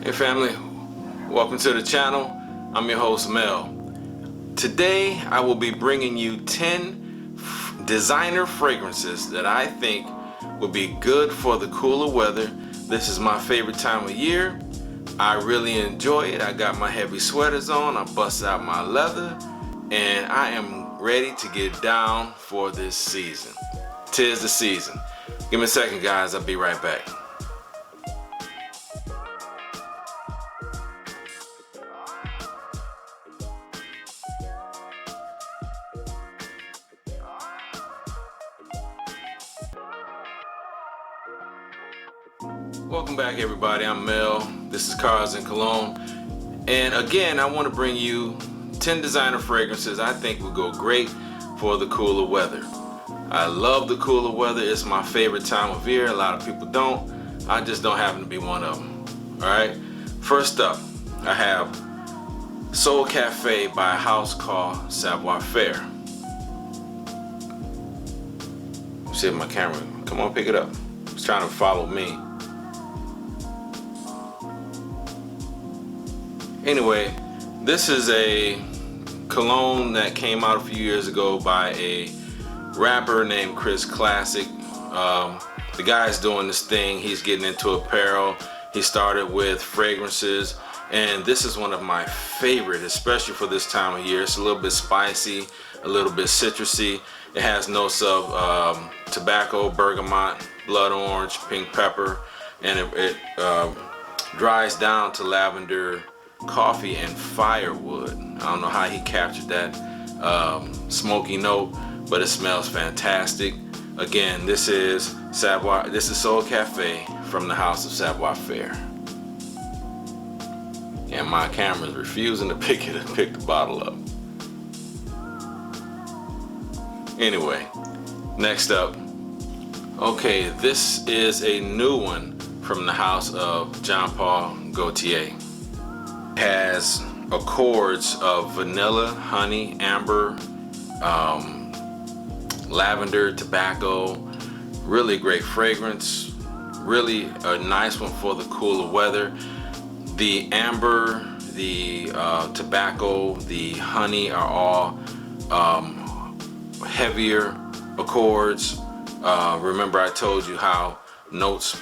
Hey family, welcome to the channel. I'm your host Mel. Today I will be bringing you 10 designer fragrances that I think would be good for the cooler weather. This is my favorite time of year. I really enjoy it. I got my heavy sweaters on, I bust out my leather, and I am ready to get down for this season. 'Tis the season. Give me a second guys, I'll be right back. Welcome back everybody, I'm Mel. This is Cars and Cologne. And again, I want to bring you 10 designer fragrances I think will go great for the cooler weather. I love the cooler weather, it's my favorite time of year. A lot of people don't. I just don't happen to be one of them. Alright, first up, I have Soul Cafe by a house called SAVOIR. See if my camera, come on, pick it up. It's trying to follow me. Anyway, this is a cologne that came out a few years ago by a rapper named Chris Classic. The guy's doing this thing, he's getting into apparel. He started with fragrances, and this is one of my favorite, especially for this time of year. It's a little bit spicy, a little bit citrusy. It has notes of tobacco, bergamot, blood orange, pink pepper, and it dries down to lavender, coffee, and firewood. I don't know how he captured that smoky note, but it smells fantastic. Again, this is SAVOIR. This is Soul Cafe from the house of SAVOIR. And my camera is refusing to pick the bottle up. Anyway, next up. Okay, this is a new one from the house of Jean Paul Gaultier. Has accords of vanilla, honey, amber, lavender, tobacco. Really great fragrance. Really a nice one for the cooler weather. The amber, the tobacco, the honey are all heavier accords. Remember I told you how notes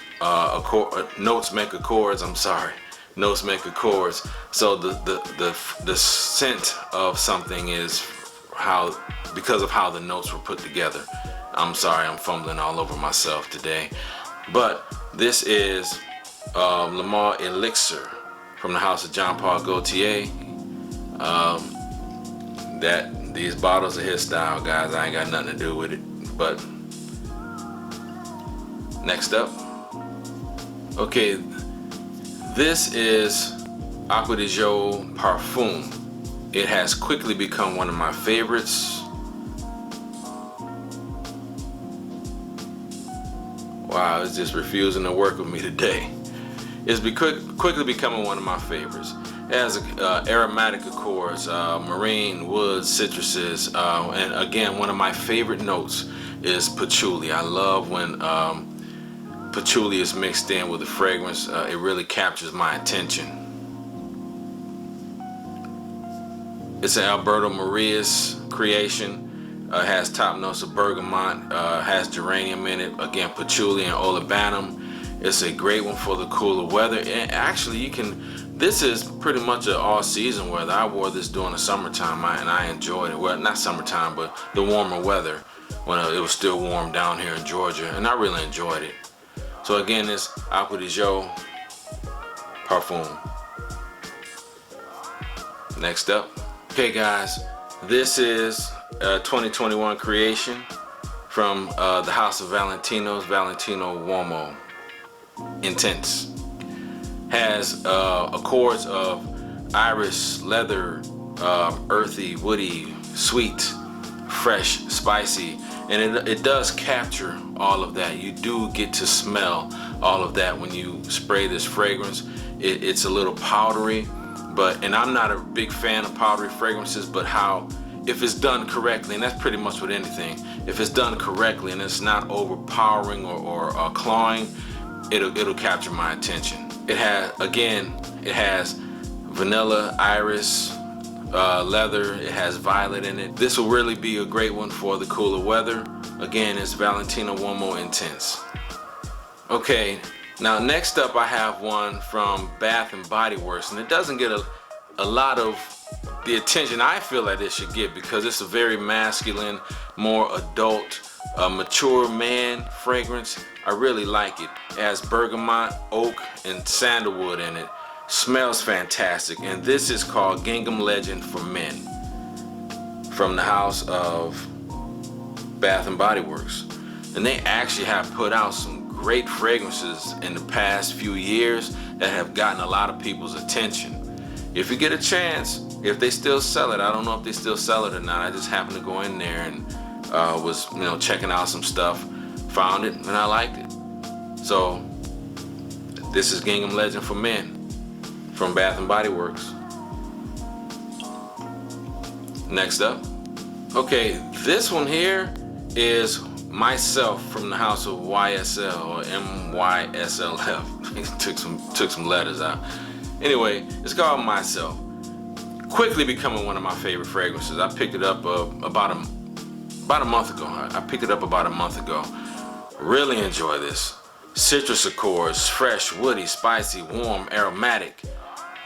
make accords. I'm sorry. Notes make accords. So the scent of something is because of how the notes were put together. I'm sorry, I'm fumbling all over myself today. But this is Lamar El Elixir from the house of Jean Paul Gaultier. These bottles are his style, guys. I ain't got nothing to do with it. But next up, okay. This is Aquae Parfum. It has quickly become one of my favorites. Wow, it's just refusing to work with me today. It's quickly becoming one of my favorites. It has aromatic accords, marine, woods, citruses, and again, one of my favorite notes is patchouli. I love when patchouli is mixed in with the fragrance. It really captures my attention. It's an Alberto Marias creation. Has top notes of bergamot, has geranium in it, again patchouli and olibanum. It's a great one for the cooler weather. And actually this is pretty much an all season weather. I wore this during the summertime and I enjoyed it. Well, not summertime, but the warmer weather when it was still warm down here in Georgia, and I really enjoyed it. So again, this Aquae Parfum. Next up. Okay guys, this is a 2021 creation from the house of Valentino's, Valentino Uomo. Intense. Has accords of iris, leather, earthy, woody, sweet, fresh, spicy, and it does capture all of that. You do get to smell all of that when you spray this fragrance. It's a little powdery, and I'm not a big fan of powdery fragrances, but if it's done correctly, and that's pretty much with anything, if it's done correctly and it's not overpowering or clawing, it'll capture my attention. It has, again, It has vanilla, iris, leather. It has violet in it. This will really be a great one for the cooler weather. Again, it's Valentino OUMO Intense. Okay, now next up I have one from Bath and Body Works, and it doesn't get a lot of the attention I feel that it should get because it's a very masculine, more adult, mature man fragrance. I really like it. It has bergamot, oak, and sandalwood in it. Smells fantastic, and this is called Gingham Legend for Men from the house of Bath and Body Works. And they actually have put out some great fragrances in the past few years that have gotten a lot of people's attention. If you get a chance, if they still sell it, I don't know if they still sell it or not. I just happened to go in there and was checking out some stuff, found it, and I liked it. So this is Gingham Legend for Men from Bath and Body Works. Next up, okay, this one here is MYSLF from the house of YSL or MYSLF. took some letters out. Anyway, it's called MYSLF. Quickly becoming one of my favorite fragrances. I picked it up about a month ago. I picked it up about a month ago. Really enjoy this. Citrus accords, fresh, woody, spicy, warm, aromatic.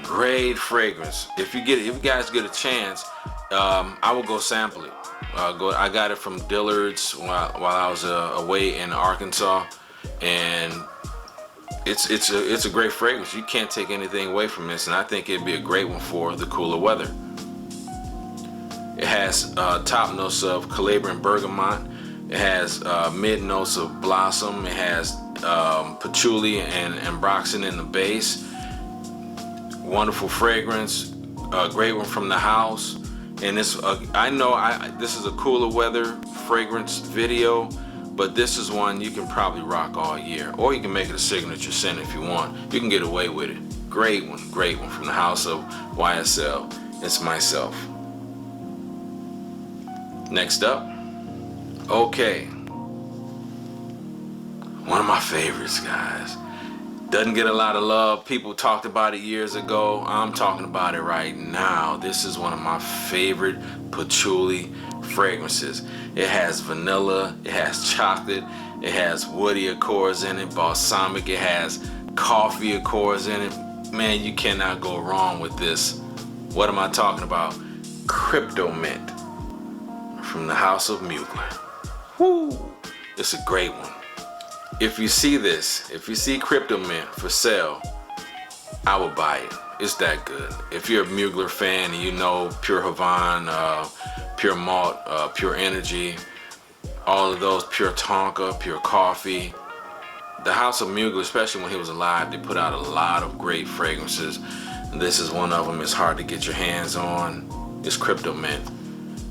Great fragrance. If you guys get a chance, I will go sample it. I got it from Dillard's while I was away in Arkansas, and it's a great fragrance. You can't take anything away from this, and I think it'd be a great one for the cooler weather. It has top notes of Calabrian and bergamot. It has mid notes of blossom. It has patchouli and ambroxan in the base. Wonderful fragrance. Great one from the house. And this, I know this is a cooler weather fragrance video, but this is one you can probably rock all year, or you can make it a signature scent if you want. You can get away with it. Great one from the house of YSL. It's MYSLF. Next up, okay, one of my favorites, guys. Doesn't get a lot of love. People talked about it years ago. I'm talking about it right now. This is one of my favorite patchouli fragrances. It has vanilla, it has chocolate, it has woody accords in it, balsamic, it has coffee accords in it. Man, you cannot go wrong with this. What am I talking about? KRYPTOMINT from the house of Mugler. Woo! It's a great one. If you see this, if you see KRYPTOMINT for sale, I would buy it. It's that good. If you're a Mugler fan and you know Pure Havana, Pure Malt, Pure Energy, all of those, Pure Tonka, Pure Coffee, the house of Mugler, especially when he was alive, they put out a lot of great fragrances. And this is one of them. It's hard to get your hands on. It's KRYPTOMINT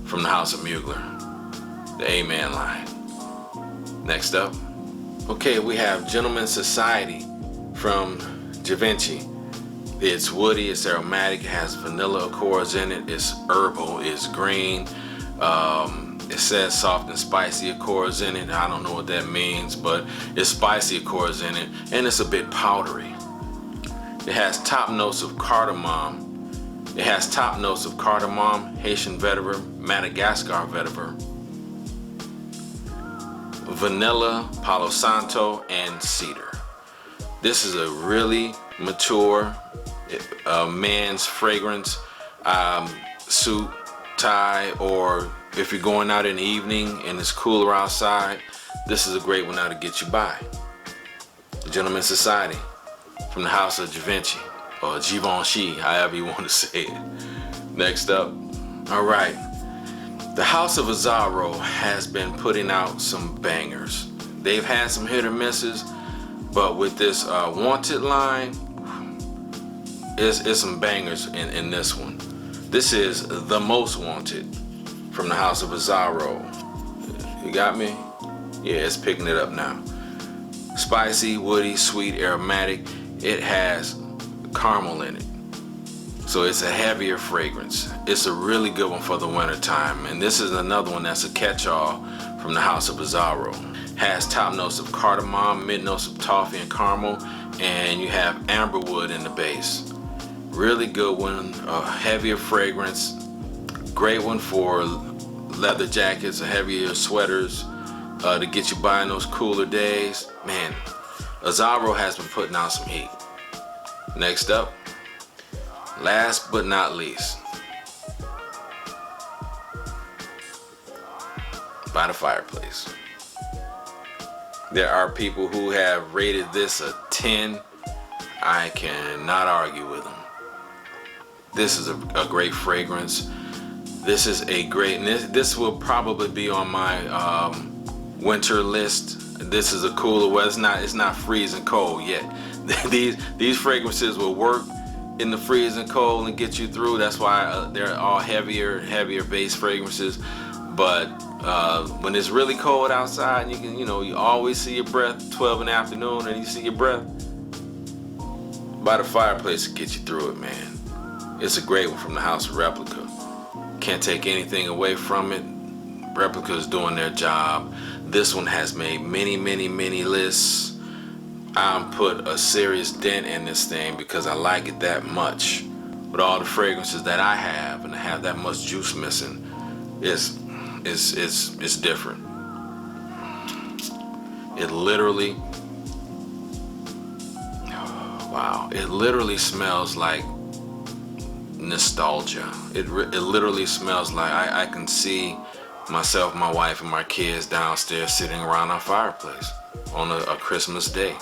from the house of Mugler, the A-Man line. Next up, okay, we have Gentleman's Society from GIVENCHY. It's woody, it's aromatic, it has vanilla accords in it, it's herbal, it's green. It says soft and spicy accords in it. I don't know what that means, but it's spicy accords in it, and it's a bit powdery. It has top notes of cardamom. It has top notes of cardamom, Haitian vetiver, Madagascar vetiver, vanilla, Palo Santo, and cedar. This is a really mature man's fragrance, suit, tie, or if you're going out in the evening and it's cooler outside, this is a great one now to get you by. The Gentleman's Society from the house of GIVENCHY, or GIVENCHY, however you want to say it. Next up, all right. The house of AZZARO has been putting out some bangers. They've had some hit or misses, but with this Wanted line, it's some bangers in this one. This is The Most Wanted from the house of AZZARO. You got me? Yeah, it's picking it up now. Spicy, woody, sweet, aromatic. It has caramel in it. So it's a heavier fragrance. It's a really good one for the winter time. And this is another one that's a catch-all from the house of AZZARO. Has top notes of cardamom, mid notes of toffee and caramel, and you have amberwood in the base. Really good one, a heavier fragrance. Great one for leather jackets, heavier sweaters, to get you by in those cooler days. Man, AZZARO has been putting out some heat. Next up, last but not least, by the fireplace. There are people who have rated this a 10. I cannot argue with them. This is a great fragrance. This is a great, and this will probably be on my winter list. This is a cooler weather. It's not freezing cold yet. These fragrances will work in the freezing cold and get you through. That's why they're all heavier base fragrances. But when it's really cold outside, and you always see your breath 12 in the afternoon, and you see your breath by the fireplace to get you through it, man. It's a great one from the house of Replica. Can't take anything away from it. Replica is doing their job. This one has made many lists. I put a serious dent in this thing because I like it that much. With all the fragrances that I have, and to have that much juice missing, it's different. It literally, wow, it literally smells like nostalgia. It literally smells like I can see myself, my wife, and my kids downstairs sitting around our fireplace on a Christmas day,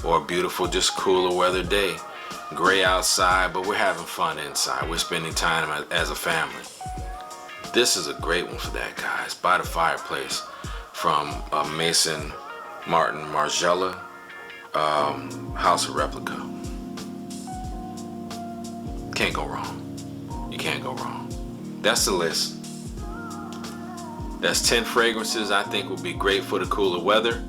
or a beautiful, just cooler weather day. Gray outside, but we're having fun inside. We're spending time as a family. This is a great one for that, guys. By the fireplace from Maison Margiela, House of Replica. Can't go wrong. You can't go wrong. That's the list. That's 10 fragrances I think will be great for the cooler weather.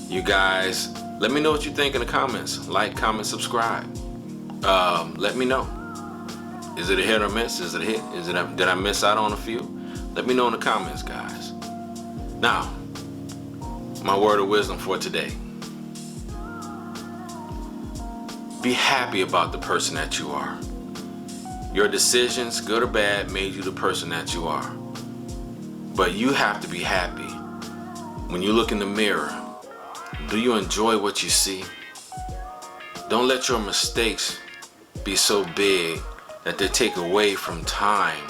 You guys, let me know what you think in the comments. Like, comment, subscribe. Let me know. Is it a hit or miss? Is it a hit? Did I miss out on a few? Let me know in the comments, guys. Now, my word of wisdom for today. Be happy about the person that you are. Your decisions, good or bad, made you the person that you are. But you have to be happy. When you look in the mirror, do you enjoy what you see? Don't let your mistakes be so big that they take away from time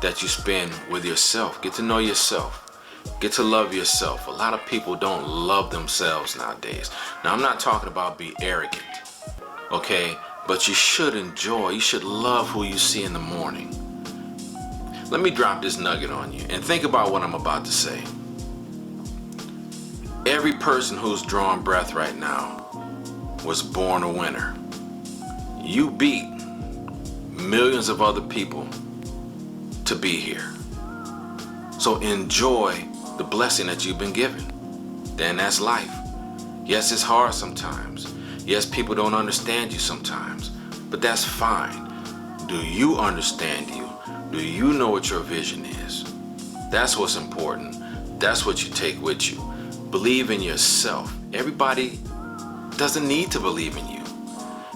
that you spend with yourself. Get to know yourself. Get to love yourself. A lot of people don't love themselves nowadays. Now, I'm not talking about be arrogant, okay? But you should enjoy, you should love who you see in the morning. Let me drop this nugget on you and think about what I'm about to say. Every person who's drawing breath right now was born a winner. You beat millions of other people to be here. So enjoy the blessing that you've been given. Then that's life. Yes, it's hard sometimes. Yes, people don't understand you sometimes, but that's fine. Do you understand you? Do you know what your vision is? That's what's important. That's what you take with you. Believe in yourself. Everybody doesn't need to believe in you.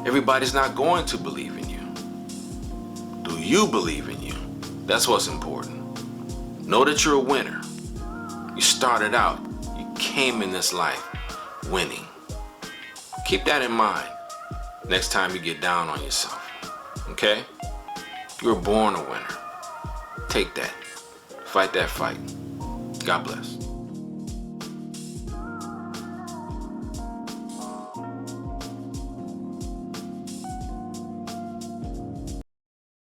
Everybody's not going to believe in you. Do you believe in you? That's what's important. Know that you're a winner. You started out. You came in this life winning. Keep that in mind next time you get down on yourself. Okay? You were born a winner. Take that. Fight that fight. God bless.